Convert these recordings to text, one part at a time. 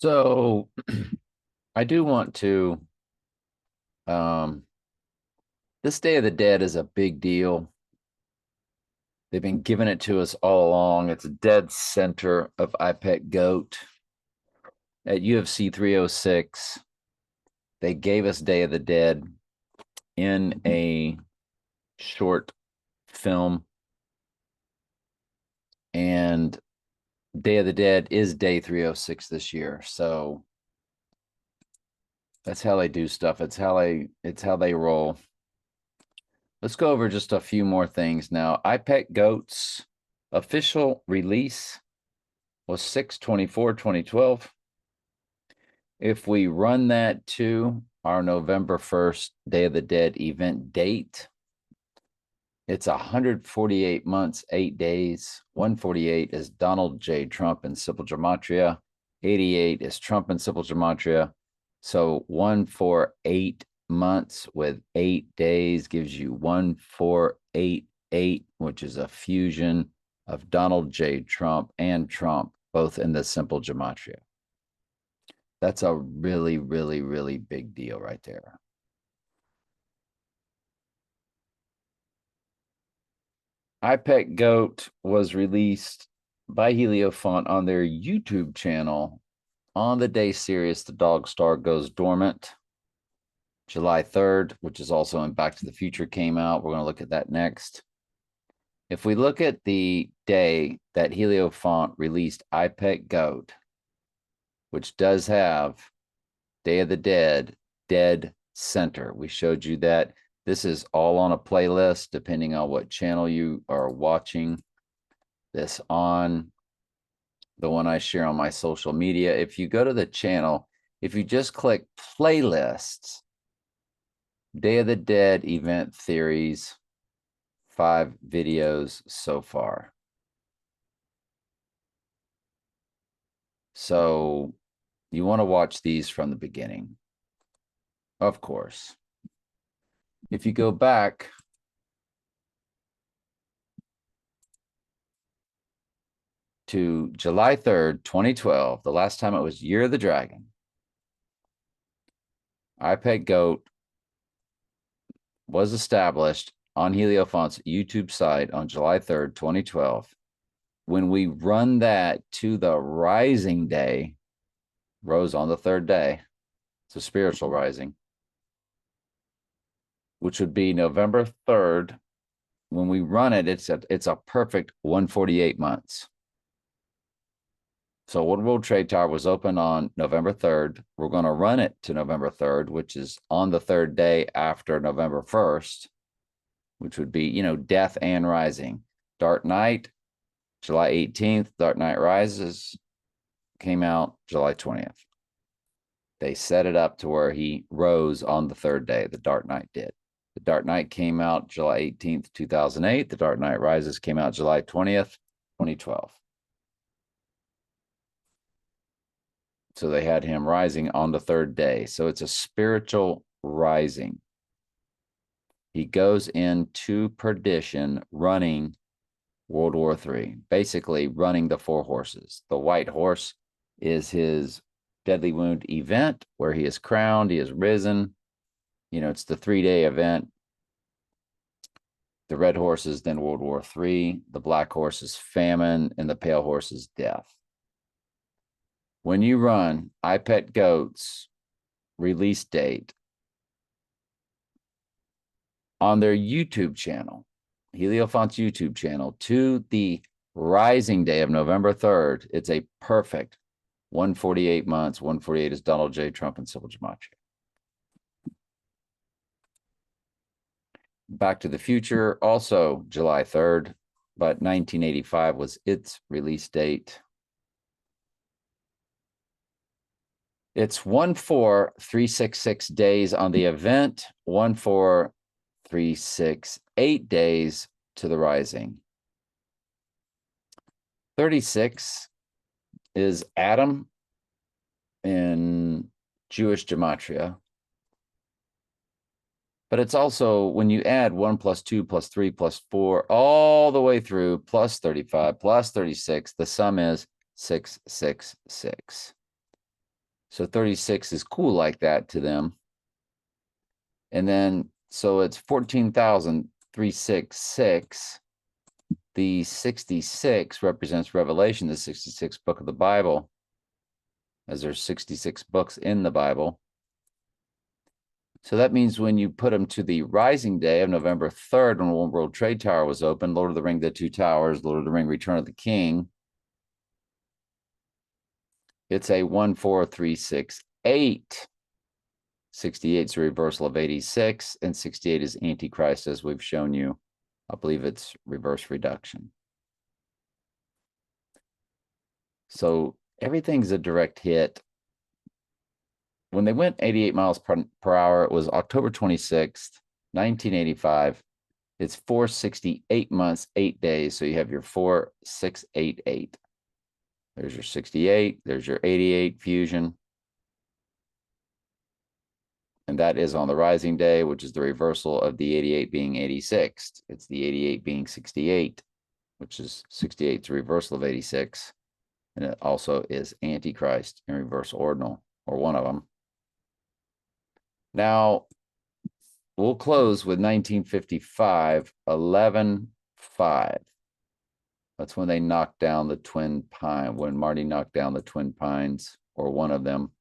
So I do want to um this Day of the Dead is a big deal. They've been giving it to us all along. It's a dead center of IPEC GOAT. At UFC 306, they gave us Day of the Dead in a short film, and Day of the Dead is day 306 this year. So that's how they do stuff. It's how they roll. Let's go over just a few more things now. IPEC GOAT's official release was 6/24/2012. If we run that to our November 1st Day of the Dead event date, it's 148 months, 8 days. 148 is Donald J. Trump and Simple Gematria. 88 is Trump and Simple Gematria. So 148 months with 8 days gives you 1488, which is a fusion of Donald J. Trump and Trump, both in the Simple Gematria. That's a really, really, really big deal right there. IPEC GOAT was released by Heliofont on their YouTube channel on the day Sirius the Dog Star goes dormant, July 3rd, which is also in Back to the Future came out. We're going to look at that next. If we look at the day that Heliofont released IPEC GOAT, which does have Day of the Dead, Dead Center. We showed you that. This is all on a playlist, depending on what channel you are watching this on. The one I share on my social media. If you go to the channel, if you just click playlists, Day of the Dead event theories, 5 videos so far. So you want to watch these from the beginning, of course. If you go back to July 3rd, 2012, the last time it was Year of the Dragon, IPEC GOAT was established on Heliofont's YouTube site on July 3rd, 2012. When we run that to the rising day, rose on the third day, it's a spiritual rising, which would be November 3rd. When we run it, it's a perfect 148 months. So One World Trade Tower was open on November 3rd. We're going to run it to November 3rd, which is on the third day after November 1st, which would be, Death and Rising. Dark Knight, July 18th. Dark Knight Rises came out July 20th. They set it up to where he rose on the third day. The Dark Knight did. The Dark Knight came out July 18th, 2008. The Dark Knight Rises came out July 20th, 2012. So they had him rising on the third day. So it's a spiritual rising. He goes into perdition running World War III, basically running the 4 horses. The white horse is his deadly wound event where he is crowned, he is risen. It's the 3-day event. The red horse is then World War III. The black horse is famine, and the pale horse is death. When you run IPEC GOAT's release date on their YouTube channel, Heliofont's YouTube channel, to the rising day of November 3rd, it's a perfect 148 months. 148 is Donald J. Trump and Simple Gematria. Back to the Future, also July 3rd, but 1985 was its release date. It's 14366 days on the event, 14368 days to the rising. 36 is Adam in Jewish Gematria. But it's also when you add 1 plus 2 plus 3 plus 4 all the way through plus 35 plus 36, the sum is 666. So 36 is cool like that to them. And then, so it's 14,366. The 66 represents Revelation, the 66th book of the Bible, as there's 66 books in the Bible. So that means when you put them to the rising day of November 3rd, when One World Trade Tower was open, Lord of the Ring, The Two Towers, Lord of the Ring, Return of the King, it's a 14368. 68 is a reversal of 86, and 68 is Antichrist, as we've shown you. I believe it's reverse reduction. So everything's a direct hit. When they went 88 miles per hour, it was October 26th, 1985. It's 468 months, 8 days. So you have your 4688. There's your 68. There's your 88 fusion. And that is on the rising day, which is the reversal of the 88 being 86. It's the 88 being 68, which is 68 is a reversal of 86. And it also is Antichrist in reverse ordinal, or one of them. Now, we'll close with 1955, 11/5. That's when they knocked down the Twin Pine, when Marty knocked down the Twin Pines, or one of them.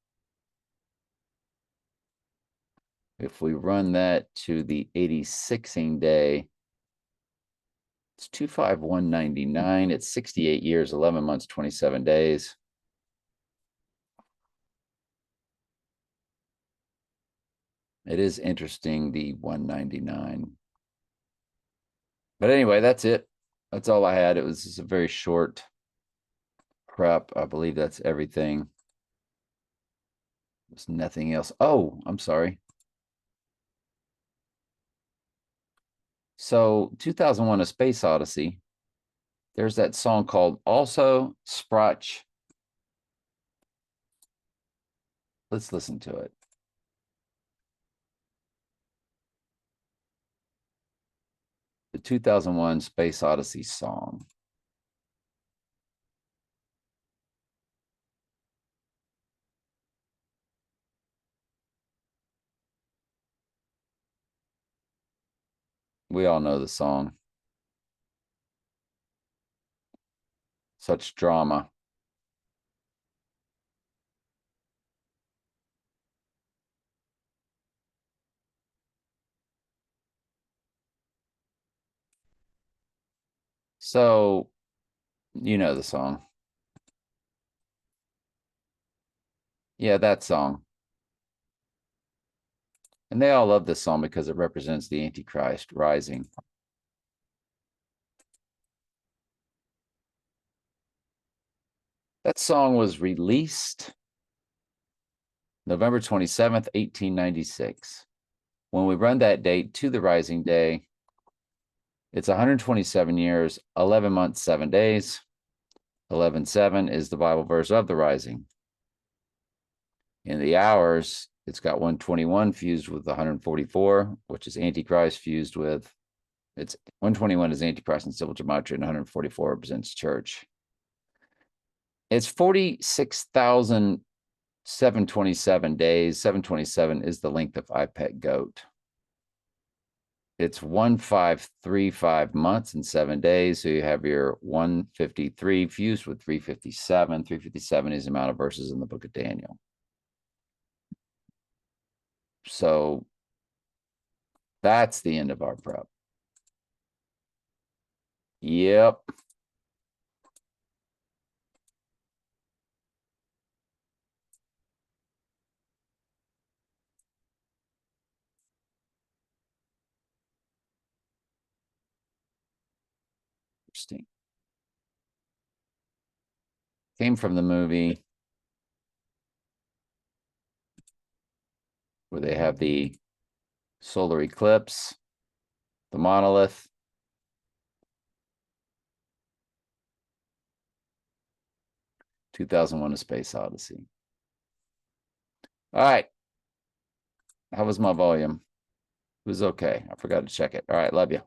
If we run that to the 86ing day, it's 25199. It's 68 years, 11 months, 27 days. It is interesting, the 199. But anyway, that's it. That's all I had. It was just a very short prep. I believe that's everything. There's nothing else. Oh, I'm sorry. So 2001: A Space Odyssey, there's that song called Also Sprach. Let's listen to it. The 2001 Space Odyssey song. We all know the song. Such drama. So, you know the song. Yeah, that song. And they all love this song because it represents the Antichrist rising. That song was released November 27th, 1896. When we run that date to the rising day, it's 127 years, 11 months, 7 days. 11/7 is the Bible verse of the rising. In the hours, it's got 121 fused with 144, which is Antichrist fused with, it's 121 is Antichrist and civil gematria, and 144 represents church. It's 46,727 days. 727 is the length of iPet Goat. It's 1535 months and 7 days. So you have your 153 fused with 357. 357 is the amount of verses in the book of Daniel. So that's the end of our prep. Yep. Interesting. Came from the movie where they have the solar eclipse, the monolith. "2001: A Space Odyssey." All right. How was my volume? It was okay. I forgot to check it. All right. Love you.